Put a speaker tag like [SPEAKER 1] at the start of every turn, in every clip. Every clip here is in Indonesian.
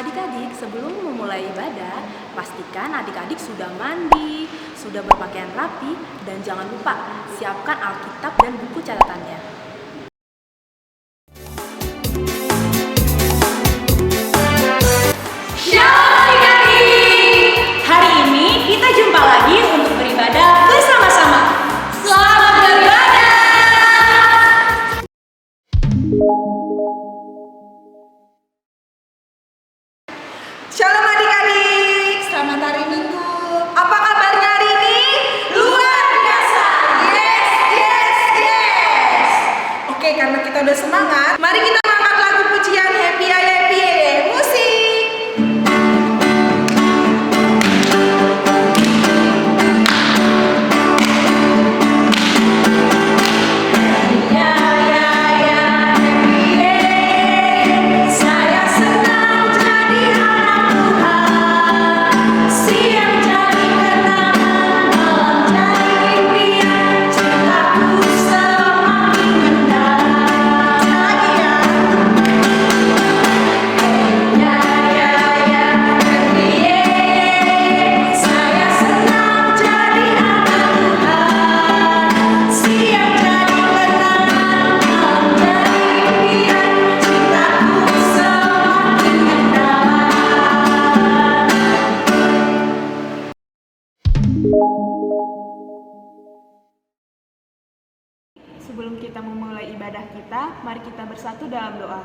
[SPEAKER 1] Adik-adik, sebelum memulai ibadah, pastikan adik-adik sudah mandi, sudah berpakaian rapi, dan jangan lupa siapkan Alkitab dan buku catatannya.
[SPEAKER 2] Shalom adik-adik! Hari ini kita jumpa lagi untuk beribadah bersama-sama. Selamat beribadah!
[SPEAKER 3] Shalom adik-adik, selamat hari Minggu. Apa kabarnya hari ini? Luar biasa. Yes. Oke, karena kita udah semangat, mari kita angkat lagu pujian Happy Happy musik.
[SPEAKER 2] Saya senang jadi anak Tuhan. Siang jadi kenangan, malam jadi impian. Cintaku semakin mendalam. Saya senang jadi anak Tuhan. Siang jadi kenangan, malam jadi impian. Cintaku semakin mendalam.
[SPEAKER 4] Sebelum kita memulai ibadah kita, mari kita bersatu dalam doa.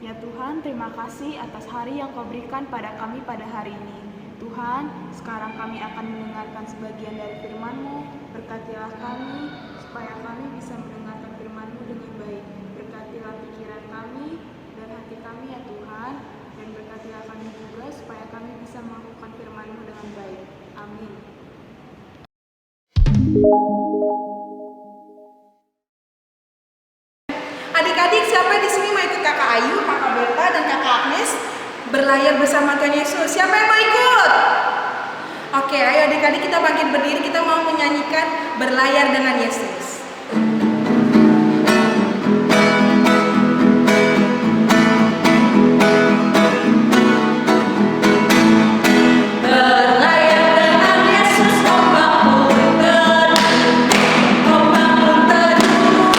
[SPEAKER 4] Ya Tuhan, terima kasih atas hari yang Kau berikan pada kami pada hari ini. Tuhan, sekarang kami akan mendengarkan sebagian dari firman-Mu. Berkatilah kami, supaya kami bisa mendengarkan firman-Mu dengan baik. Berkatilah pikiran kami dan hati kami ya Tuhan. Dan berkatilah kami juga, supaya kami bisa melakukan firman-Mu dengan baik. Amin.
[SPEAKER 3] Adik-adik, siapa di sini mau ikut Kakak Ayu, Kakak Berta, dan Kakak Agnes berlayar bersama Tuhan Yesus? Siapa yang mau ikut? Oke, ayo adik-adik kita bangkit berdiri, kita mau menyanyikan Berlayar dengan Yesus.
[SPEAKER 2] Berlayar dengan Yesus, ombak pun teduh, ombak pun teduh,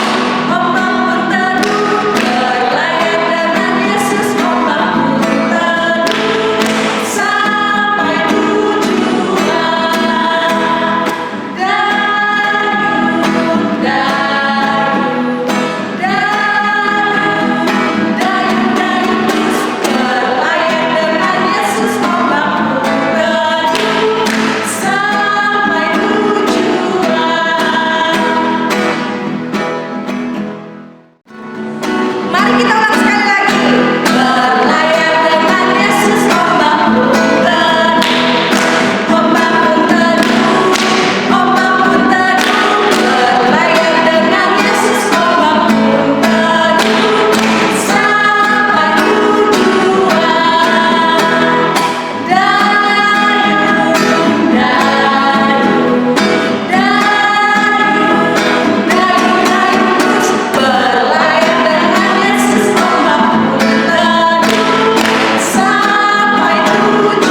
[SPEAKER 2] ombak pun teduh. Berlayar dengan Yesus, ombak pun teduh, sampai tujuan. Dayung, dayung, dayung, dayung, dayung. Berlayar dengan Yesus, ombak pun teduh, sampai tujuan.
[SPEAKER 3] Mari kita ulang sekali lagi.
[SPEAKER 2] Berlayar dengan Yesus, ombak pun teduh, ombak pun teduh, ombak pun teduh. Berlayar dengan Yesus, ombak pun teduh, sampai tujuan. Dayung, dayung, dayung, dayung, dayung terus. Berlayar dengan Yesus, ombak pun teduh, sampai tujuan.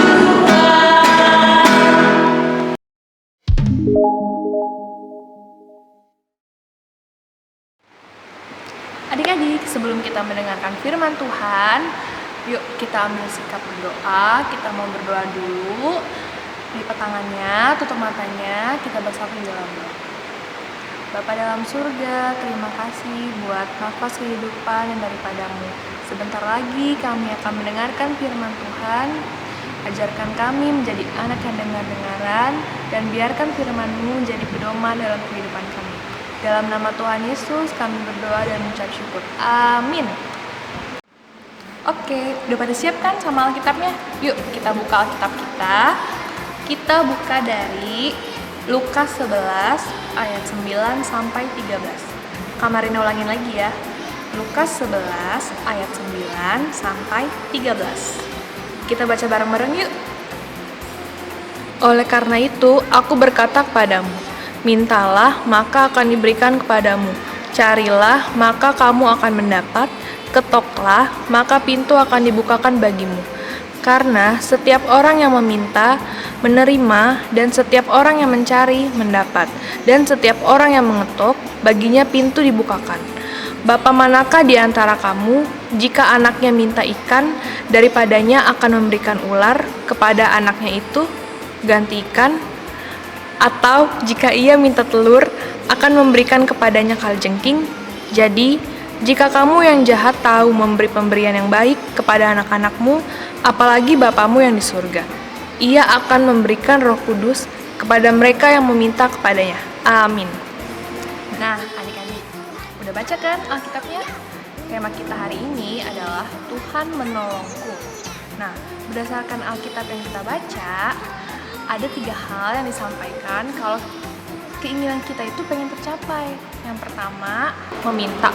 [SPEAKER 1] Adik-adik, sebelum kita mendengarkan firman Tuhan, yuk kita ambil sikap berdoa. Kita mau berdoa dulu. Lipat tangannya, tutup matanya, kita bersatu di dalam doa. Bapa dalam surga, terima kasih buat nafas kehidupan yang daripada-Mu. Sebentar lagi kami akan mendengarkan firman Tuhan. Ajarkan kami menjadi anak yang dengar-dengaran, dan biarkan firman-Mu menjadi pedoman dalam kehidupan kami. Dalam nama Tuhan Yesus kami berdoa dan mengucap syukur. Amin. Oke, udah pada siap kan sama Alkitabnya? Yuk kita buka Alkitab kita. Kita buka dari Lukas 11 ayat 9 sampai 13. Kamarina ulangin lagi ya. Lukas 11 ayat 9 sampai 13. Kita baca bareng-bareng yuk. Oleh karena itu, aku berkata kepadamu, mintalah maka akan diberikan kepadamu. Carilah maka kamu akan mendapat. Ketoklah, maka pintu akan dibukakan bagimu. Karena setiap orang yang meminta, menerima, dan setiap orang yang mencari, mendapat. Dan setiap orang yang mengetuk, baginya pintu dibukakan. Bapa manakah di antara kamu, jika anaknya minta ikan, daripadanya akan memberikan ular kepada anaknya itu, ganti ikan? Atau jika ia minta telur, akan memberikan kepadanya kalajengking? Jadi, jika kamu yang jahat tahu memberi pemberian yang baik kepada anak-anakmu, apalagi Bapamu yang di surga, Ia akan memberikan Roh Kudus kepada mereka yang meminta kepadanya. Amin. Nah, adik-adik, udah baca kan Alkitabnya? Tema kita hari ini adalah Tuhan menolongku. Nah, berdasarkan Alkitab yang kita baca, ada 3 hal yang disampaikan kalau keinginan kita itu pengen tercapai. Yang pertama, meminta,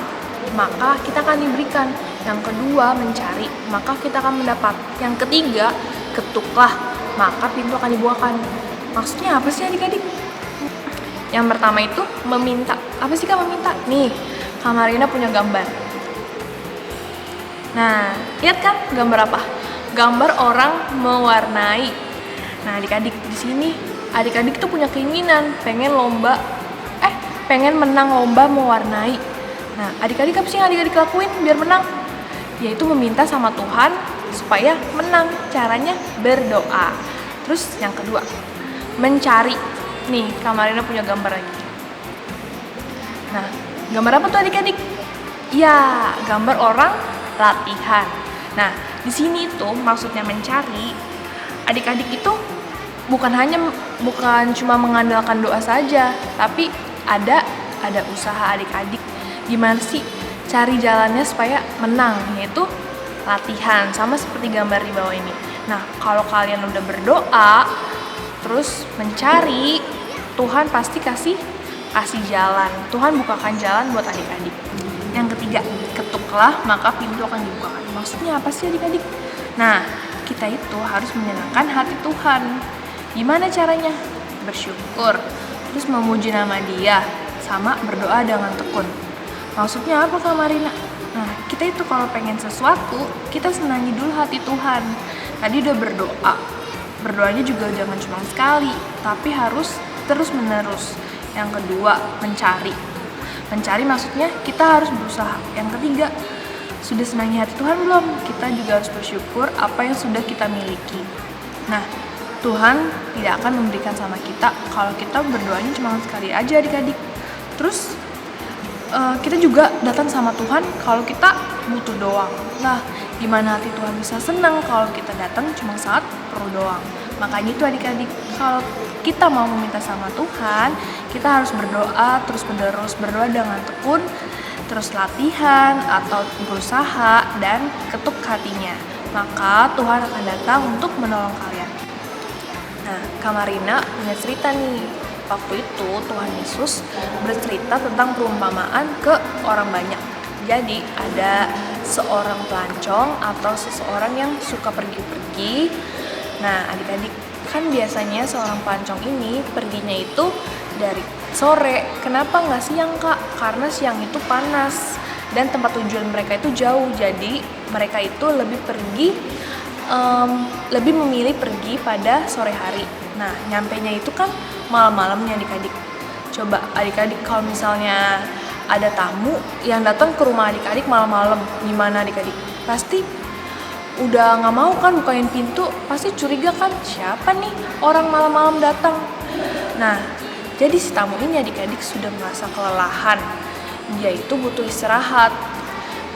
[SPEAKER 1] maka kita akan diberikan. Yang kedua, mencari, maka kita akan mendapat. Yang ketiga, ketuklah, maka pintu akan dibukakan. Maksudnya apa sih adik-adik? Yang pertama itu meminta. Apa sih Kak meminta? Nih, Kak Marina punya gambar. Nah, lihat kan gambar apa? Gambar orang mewarnai. Nah, adik-adik di sini, adik-adik tuh punya keinginan pengen menang lomba mewarnai. Nah, adik-adik apa sih yang adik-adik lakuin biar menang? Yaitu meminta sama Tuhan supaya menang. Caranya berdoa. Terus yang kedua, mencari. Nih, Kak Marina punya gambar lagi. Nah, gambar apa tuh adik-adik? Ya, gambar orang latihan. Nah, di sini itu maksudnya mencari. Adik-adik itu bukan cuma mengandalkan doa saja, tapi ada usaha adik-adik. Gimana sih cari jalannya supaya menang, yaitu latihan, sama seperti gambar di bawah ini. Nah, kalau kalian udah berdoa terus mencari, Tuhan pasti kasih jalan. Tuhan bukakan jalan buat adik-adik. Yang ketiga, ketuklah maka pintu akan dibukakan. Maksudnya apa sih adik-adik? Nah, kita itu harus menyenangkan hati Tuhan. Gimana caranya? Bersyukur, terus memuji nama Dia, sama berdoa dengan tekun. Maksudnya apa Kak Marina? Nah, kita itu kalau pengen sesuatu, kita senangi dulu hati Tuhan. Tadi udah berdoa. Berdoanya juga jangan cuma sekali, tapi harus terus-menerus. Yang kedua, mencari. Mencari maksudnya kita harus berusaha. Yang ketiga, sudah senangi hati Tuhan belum? Kita juga harus bersyukur apa yang sudah kita miliki. Nah, Tuhan tidak akan memberikan sama kita kalau kita berdoanya cuma sekali aja adik-adik. Terus kita juga datang sama Tuhan kalau kita butuh doang. Nah, gimana hati Tuhan bisa senang kalau kita datang cuma saat perlu doang. Makanya itu adik-adik, kalau kita mau meminta sama Tuhan, kita harus berdoa terus-menerus, berdoa dengan tekun, terus latihan atau berusaha dan ketuk hatinya. Maka Tuhan akan datang untuk menolong kalian. Nah, Kak Marina punya cerita nih. Waktu itu Tuhan Yesus bercerita tentang perumpamaan ke orang banyak. Jadi ada seorang pelancong atau seseorang yang suka pergi-pergi. Nah, adik-adik, kan biasanya seorang pelancong ini perginya itu dari sore. Kenapa nggak siang, Kak? Karena siang itu panas dan tempat tujuan mereka itu jauh. Jadi mereka itu lebih memilih pergi pada sore hari. Nah, nyampainya itu kan malam-malamnya adik-adik. Coba adik-adik kalau misalnya ada tamu yang datang ke rumah adik-adik malam-malam, gimana adik-adik? Pasti udah nggak mau kan bukain pintu, pasti curiga kan, siapa nih orang malam-malam datang. Nah, jadi si tamu ini adik-adik sudah merasa kelelahan. Dia itu butuh istirahat.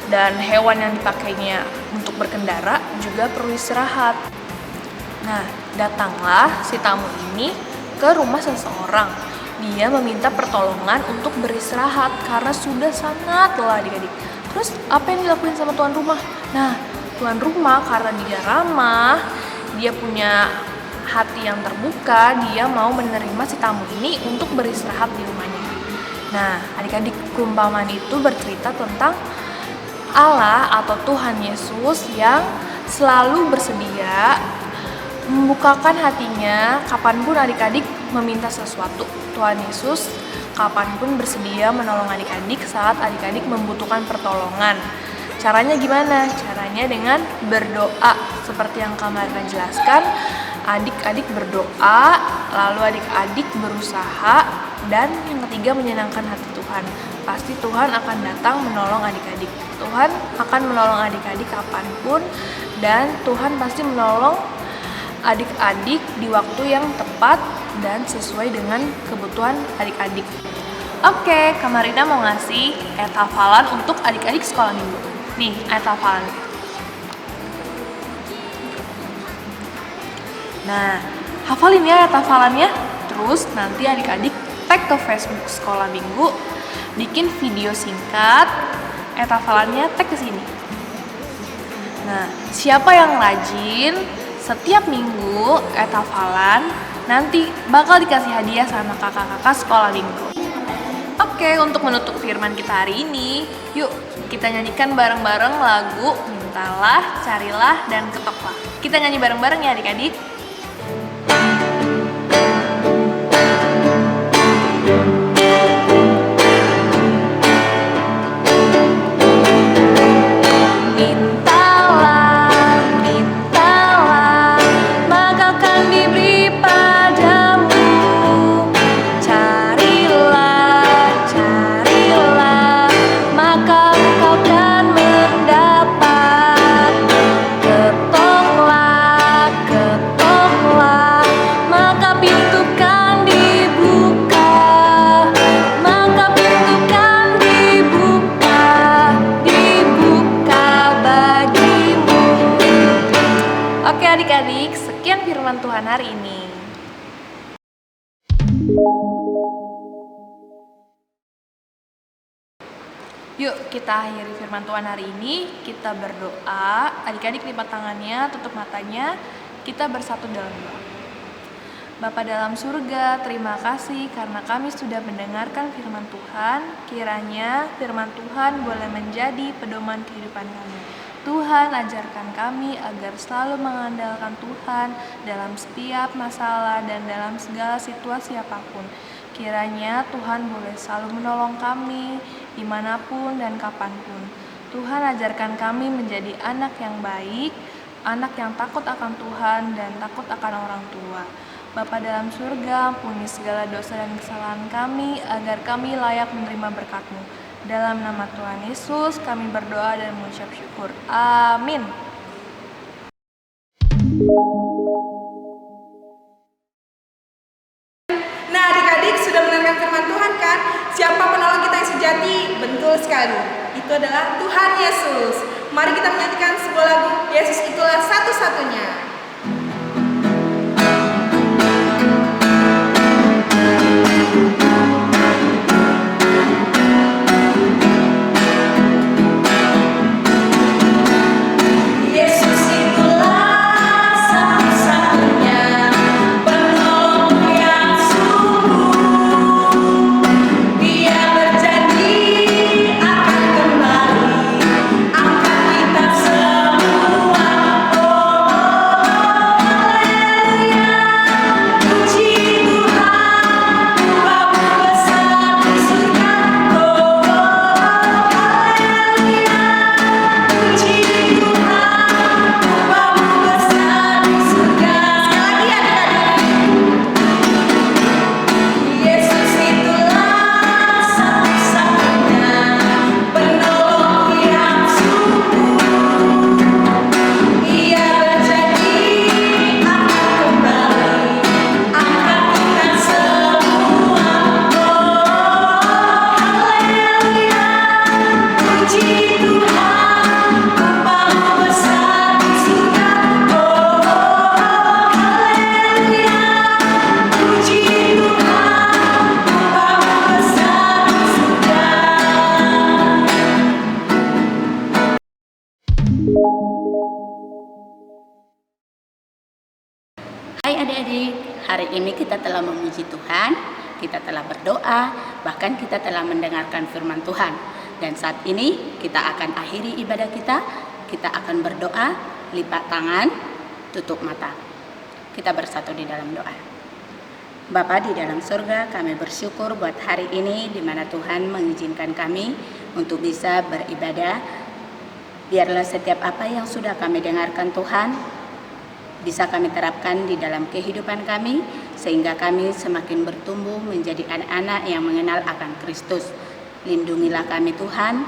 [SPEAKER 1] Dan hewan yang dipakainya untuk berkendara juga perlu istirahat. Nah, datanglah si tamu ini ke rumah seseorang. Dia meminta pertolongan untuk beristirahat karena sudah sangat lelah adik-adik. Terus apa yang dilakuin sama tuan rumah? Nah, tuan rumah karena dia ramah, dia punya hati yang terbuka, dia mau menerima si tamu ini untuk beristirahat di rumahnya. Nah, adik-adik, perumpamaan itu bercerita tentang Allah atau Tuhan Yesus yang selalu bersedia membukakan hatinya kapanpun adik-adik meminta sesuatu. Tuhan Yesus kapanpun bersedia menolong adik-adik saat adik-adik membutuhkan pertolongan. Caranya gimana? Caranya dengan berdoa. Seperti yang Kak Marina jelaskan, adik-adik berdoa, lalu adik-adik berusaha, dan yang ketiga menyenangkan hati Tuhan. Pasti Tuhan akan datang menolong adik-adik. Tuhan akan menolong adik-adik kapanpun, dan Tuhan pasti menolong adik-adik di waktu yang tepat dan sesuai dengan kebutuhan adik-adik. Oke, Kak Marina mau ngasih ayat hafalan untuk adik-adik sekolah minggu. Nih, ayat hafalan. Nah, hafalin ya ayat hafalannya. Terus nanti adik-adik tag ke Facebook sekolah minggu, bikin video singkat, ayat hafalannya tag ke sini. Nah, siapa yang rajin setiap minggu ayat hafalan, nanti bakal dikasih hadiah sama kakak-kakak sekolah minggu. Oke, untuk menutup firman kita hari ini, yuk kita nyanyikan bareng-bareng lagu Mintalah, Carilah, dan Ketoklah. Kita nyanyi bareng-bareng ya adik-adik. Adik-adik, sekian firman Tuhan hari ini. Yuk kita akhiri firman Tuhan hari ini. Kita berdoa, adik-adik lipat tangannya, tutup matanya, kita bersatu dalam doa. Bapa dalam surga, terima kasih karena kami sudah mendengarkan firman Tuhan. Kiranya firman Tuhan boleh menjadi pedoman kehidupan kami. Tuhan, ajarkan kami agar selalu mengandalkan Tuhan dalam setiap masalah dan dalam segala situasi apapun. Kiranya Tuhan boleh selalu menolong kami dimanapun dan kapanpun. Tuhan, ajarkan kami menjadi anak yang baik, anak yang takut akan Tuhan dan takut akan orang tua. Bapa dalam surga, ampuni segala dosa dan kesalahan kami agar kami layak menerima berkat-Mu. Dalam nama Tuhan Yesus kami berdoa dan mengucap syukur. Amin.
[SPEAKER 3] Nah adik-adik sudah mendengarkan firman Tuhan kan? Siapa penolong kita yang sejati? Betul sekali. Itu adalah Tuhan Yesus. Mari kita menyanyikan sebuah lagu, Yesus itulah satu-satunya.
[SPEAKER 5] Hai adik-adik, hari ini kita telah memuji Tuhan, kita telah berdoa, bahkan kita telah mendengarkan firman Tuhan. Dan saat ini kita akan akhiri ibadah kita akan berdoa, lipat tangan, tutup mata. Kita bersatu di dalam doa. Bapa di dalam surga, kami bersyukur buat hari ini di mana Tuhan mengizinkan kami untuk bisa beribadah Biarlah setiap apa yang sudah kami dengarkan Tuhan, bisa kami terapkan di dalam kehidupan kami, sehingga kami semakin bertumbuh menjadi anak-anak yang mengenal akan Kristus. Lindungilah kami Tuhan,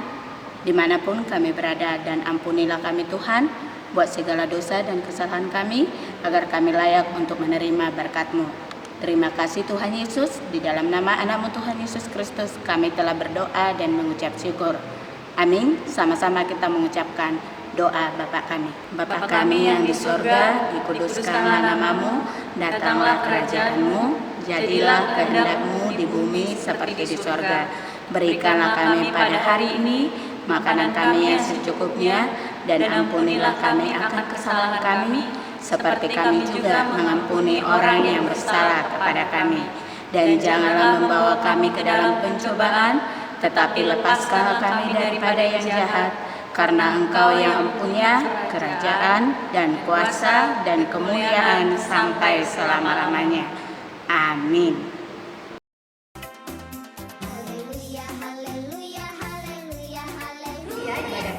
[SPEAKER 5] dimanapun kami berada, dan ampunilah kami Tuhan, buat segala dosa dan kesalahan kami, agar kami layak untuk menerima berkat-Mu. Terima kasih Tuhan Yesus, di dalam nama anak-Mu Tuhan Yesus Kristus, kami telah berdoa dan mengucap syukur. Amin. Sama-sama kita mengucapkan doa Bapa kami. Bapa kami yang di surga, dikuduskanlah nama-Mu, datanglah kerajaan-Mu, jadilah kehendak-Mu di bumi seperti di surga. Berikanlah kami pada hari ini makanan kami yang secukupnya, dan ampunilah kami akan kesalahan kami, seperti kami juga mengampuni orang yang bersalah kepada kami. Dan janganlah membawa kami ke dalam pencobaan, tetapi lepaskanlah kami daripada yang jahat, karena Engkau yang mempunyai kerajaan dan kuasa dan kemuliaan sampai selama-lamanya. Amin.
[SPEAKER 2] Ibadah